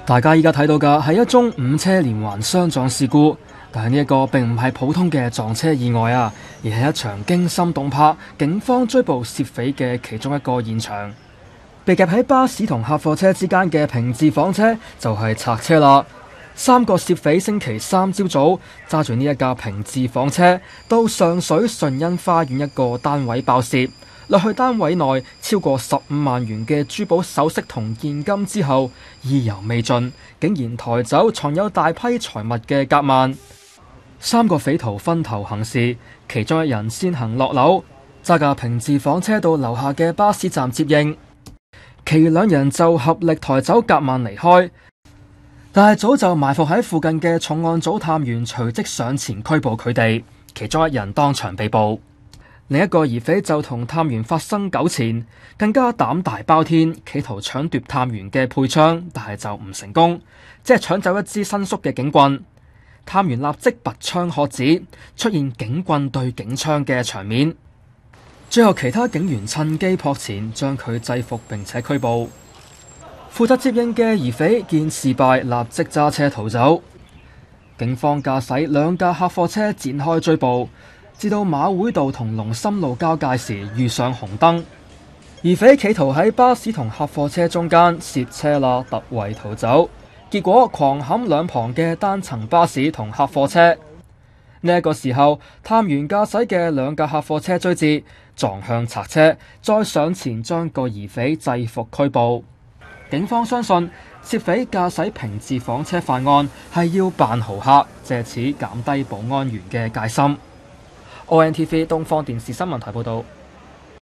大家依家睇到嘅係一宗5車連環相撞事故，但係呢一個並唔係普通嘅撞車意外啊，而係一場驚心動魄、警方追捕竊匪嘅其中一個現場。被夾喺巴士同客貨車之間嘅平治房車就係賊車啦。3個竊匪星期三朝早揸住呢一架平治房車到上水順欣花園一個單位爆竊，掠去單位內超過15萬元嘅珠寶首飾同現金之後，意猶未盡，竟然抬走藏有大批財物嘅夾萬。3個匪徒分頭行事，其中一人先行落樓，揸架平治房車到樓下嘅巴士站接應，其餘2人就合力抬走夾萬離開。但係早就埋伏喺附近嘅重案組探員隨即上前拘捕佢哋，其中一人當場被捕。另一個疑匪就同探員發生糾纏，更加膽大包天，企圖搶奪探員嘅配槍，但係就唔成功，即係搶走一支伸縮嘅警棍。探員立即拔槍喝止，出現警棍對警槍嘅場面。最後其他警員趁機撲前，將佢制服並且拘捕。負責接應嘅疑匪見事敗，立即揸車逃走。警方駕駛2架客貨車展開追捕，至到馬會道同龍琛路交界時遇上紅燈。疑匪企圖喺巴士同客貨車中間攝車罅突圍逃走，結果狂冚兩旁嘅單層巴士同客貨車。呢一個時候，探員駕駛嘅2架客貨車追至，撞向賊車，再上前將個疑匪制服拘捕。警方相信竊匪駕駛平治房車犯案係要扮豪客，借此減低保安員嘅戒心。ONTV 東方電視新聞台報導。